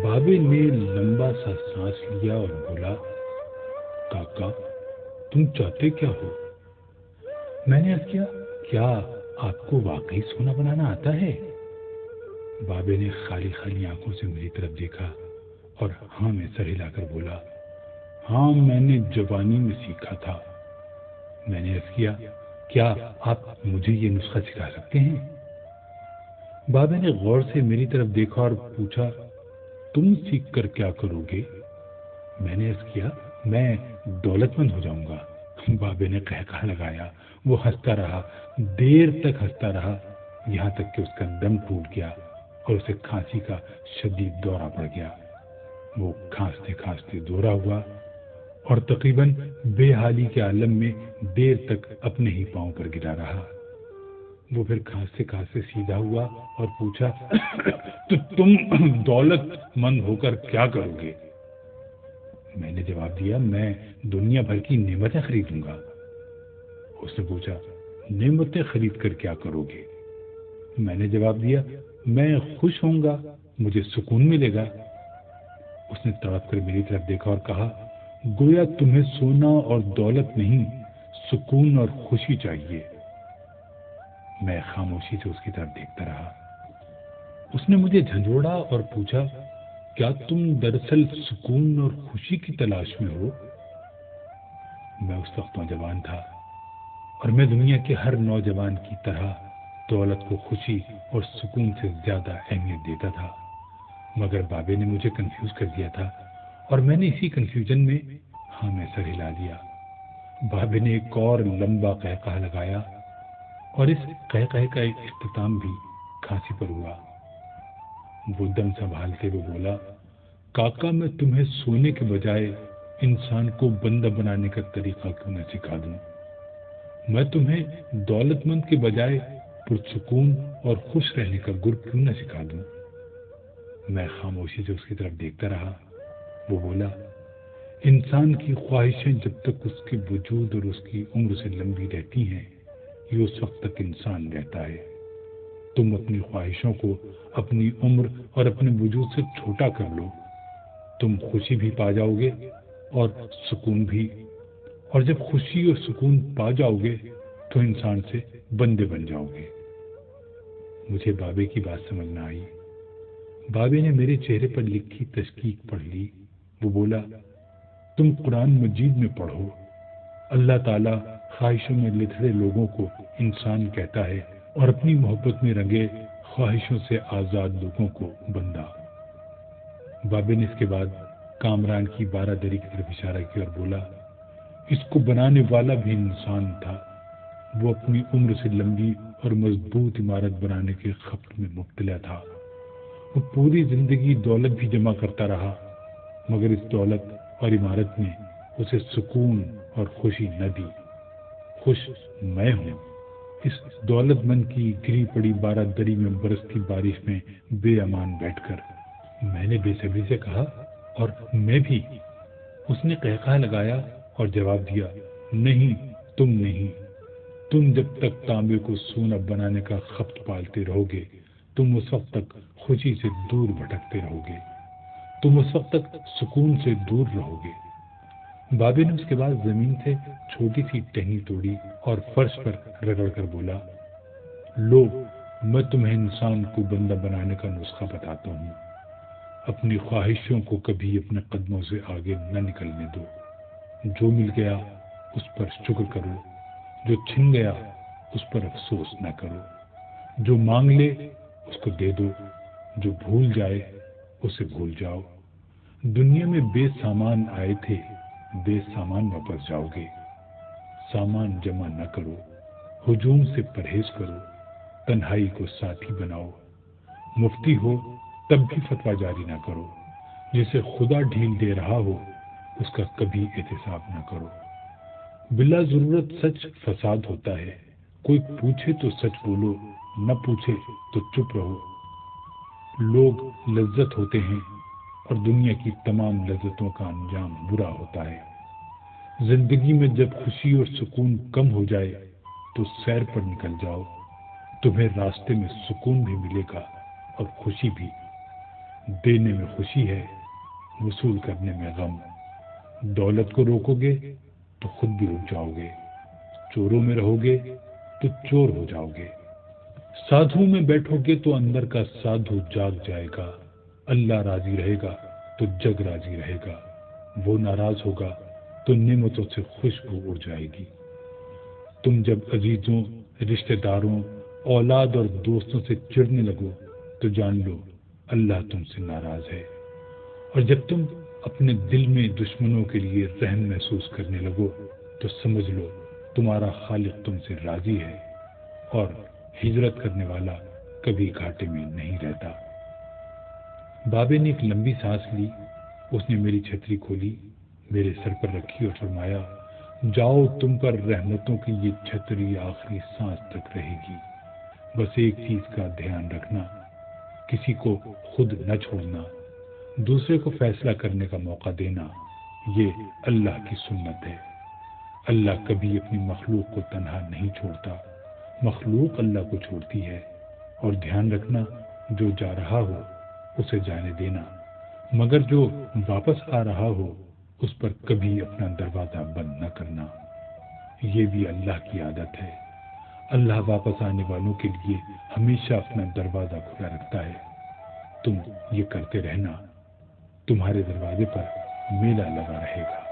بابے نے لمبا سا سانس لیا اور بولا، کاکا تم چاہتے کیا ہو؟ میں نے عرض کیا، کیا آپ کو واقعی سونا بنانا آتا ہے؟ بابے نے خالی خالی آنکھوں سے میری طرف دیکھا اور ہاں میں سر ہلا کر بولا، ہاں میں نے جوانی میں سیکھا تھا۔ میں نے عرض کیا، کیا آپ مجھے یہ نسخہ سکھا سکتے ہیں؟ بابے نے غور سے میری طرف دیکھا اور پوچھا، تم سیکھ کر کیا کرو گے؟ میں نے عرض کیا، میں دولت مند ہو جاؤں گا۔ بابے نے قہقہ لگایا، وہ ہنستا رہا، دیر تک ہنستا رہا، یہاں تک کہ اس کا دم ٹوٹ گیا اور اسے کھانسی کا شدید دورہ پڑ گیا۔ وہ کھانستے کھانستے دورہ ہوا اور تقریباً بے حالی کے عالم میں دیر تک اپنے ہی پاؤں پر گرا رہا۔ وہ پھر کھانستے کھانستے سیدھا ہوا اور پوچھا، تو تم دولت مند ہو کر کیا کرو گے؟ میں نے جواب دیا، میں دنیا بھر کی نعمتیں خریدوں گا۔ اس نے پوچھا، نعمتیں خرید کر کیا کرو گے؟ میں نے جواب دیا، میں خوش ہوں گا، مجھے سکون ملے گا۔ اس نے تڑپ کر میری طرف دیکھا اور کہا، گویا تمہیں سونا اور دولت نہیں، سکون اور خوشی چاہیے۔ میں خاموشی سے اس کی طرف دیکھتا رہا۔ اس نے مجھے جھنجھوڑا اور پوچھا، کیا تم دراصل سکون اور خوشی کی تلاش میں ہو؟ میں اس وقت نوجوان تھا اور میں دنیا کے ہر نوجوان کی طرح دولت کو خوشی اور سکون سے زیادہ اہمیت دیتا تھا، مگر بابے نے مجھے کنفیوز کر دیا تھا اور میں نے اسی کنفیوژن میں ہاں میں سر ہلا دیا۔ بابے نے ایک اور لمبا قہقہ لگایا اور اس قہقہ کا ایک اختتام بھی کھانسی پر ہوا۔ وہ دم سنبھالتے ہوئے بولا، کاکا میں تمہیں سونے کے بجائے انسان کو بندہ بنانے کا طریقہ کیوں نہ سکھا دوں؟ میں تمہیں دولت مند کے بجائے پرسکون اور خوش رہنے کا گر کیوں نہ سکھا دوں؟ میں خاموشی سے اس کی طرف دیکھتا رہا۔ وہ بولا، انسان کی خواہشیں جب تک اس کے وجود اور اس کی عمر سے لمبی رہتی ہیں، یہ اس وقت تک انسان رہتا ہے۔ تم اپنی خواہشوں کو اپنی عمر اور اپنے وجود سے چھوٹا کر لو، تم خوشی بھی پا جاؤ گے اور سکون بھی، اور جب خوشی اور سکون پا جاؤ گے تو انسان سے بندے بن جاؤ گے۔ مجھے بابے کی بات سمجھ نہ آئی۔ بابے نے میرے چہرے پر لکھی تشکیق پڑھ لی۔ وہ بولا، تم قرآن مجید میں پڑھو، اللہ تعالیٰ خواہشوں میں لتھڑے لوگوں کو انسان کہتا ہے اور اپنی محبت میں رنگے خواہشوں سے آزاد لوگوں کو بندہ۔ بابے نے اس کے بعد کامران کی بارہ دری کی طرف اشارہ کیا اور بولا، اس کو بنانے والا بھی انسان تھا، وہ اپنی عمر سے لمبی اور مضبوط عمارت بنانے کے خبت میں مبتلا تھا۔ وہ پوری زندگی دولت بھی جمع کرتا رہا، مگر اس دولت اور عمارت نے اسے سکون اور خوشی نہ دی۔ خوش میں ہوں اس دولت مند کی گری پڑی بارہ دری میں برستی بارش میں بے امان بیٹھ کر۔ میں نے بے صبری سے کہا، اور میں بھی۔ اس نے قہقہ لگایا اور جواب دیا، نہیں تم نہیں، تم جب تک تانبے کو سونا بنانے کا خبت پالتے رہو گے، تم اس وقت تک خوشی سے دور بھٹکتے رہو گے، تم اس وقت تک سکون سے دور رہو گے۔ بابے نے اس کے بعد زمین سے چھوٹی سی ٹہنی توڑی اور فرش پر رگڑ کر بولا، لو میں تمہیں انسان کو بندہ بنانے کا نسخہ بتاتا ہوں۔ اپنی خواہشوں کو کبھی اپنے قدموں سے آگے نہ نکلنے دو۔ جو مل گیا اس پر شکر کرو، جو چھن گیا اس پر افسوس نہ کرو، جو مانگ لے اس کو دے دو، جو بھول جائے اسے بھول جاؤ۔ دنیا میں بے سامان آئے تھے، بے سامان واپس جاؤ گے۔ سامان جمع نہ کرو، ہجوم سے پرہیز کرو، تنہائی کو ساتھی بناؤ۔ مفتی ہو تب بھی فتویٰ جاری نہ کرو، جسے خدا ڈھیل دے رہا ہو اس کا کبھی احتساب نہ کرو۔ بلا ضرورت سچ فساد ہوتا ہے، کوئی پوچھے تو سچ بولو، نہ پوچھے تو چپ رہو۔ لوگ لذت ہوتے ہیں اور دنیا کی تمام لذتوں کا انجام برا ہوتا ہے۔ زندگی میں جب خوشی اور سکون کم ہو جائے تو سیر پر نکل جاؤ، تمہیں راستے میں سکون بھی ملے گا اور خوشی بھی۔ دینے میں خوشی ہے، وصول کرنے میں غم۔ دولت کو روکو گے تو خود بھی رک جاؤ گے، چوروں میں رہو گے تو چور ہو جاؤ گے، سادھو میں بیٹھو گے تو اندر کا سادھو جاگ جائے گا۔ اللہ راضی رہے گا تو جگ راضی رہے گا، وہ ناراض ہوگا تو نعمتوں سے خوشبو اڑ جائے گی۔ تم جب عزیزوں، رشتہ داروں، اولاد اور دوستوں سے چڑھنے لگو تو جان لو اللہ تم سے ناراض ہے، اور جب تم اپنے دل میں دشمنوں کے لیے رحم محسوس کرنے لگو تو سمجھ لو تمہارا خالق تم سے راضی ہے، اور ہجرت کرنے والا کبھی گھاٹے میں نہیں رہتا۔ بابے نے ایک لمبی سانس لی، اس نے میری چھتری کھولی، میرے سر پر رکھی اور فرمایا، جاؤ، تم پر رحمتوں کی یہ چھتری آخری سانس تک رہے گی۔ بس ایک چیز کا دھیان رکھنا، کسی کو خود نہ چھوڑنا، دوسرے کو فیصلہ کرنے کا موقع دینا، یہ اللہ کی سنت ہے۔ اللہ کبھی اپنی مخلوق کو تنہا نہیں چھوڑتا، مخلوق اللہ کو چھوڑتی ہے۔ اور دھیان رکھنا، جو جا رہا ہو اسے جانے دینا، مگر جو واپس آ رہا ہو اس پر کبھی اپنا دروازہ بند نہ کرنا۔ یہ بھی اللہ کی عادت ہے، اللہ واپس آنے والوں کے لیے ہمیشہ اپنا دروازہ کھلا رکھتا ہے۔ تم یہ کرتے رہنا، تمہارے دروازے پر میلہ لگا رہے گا۔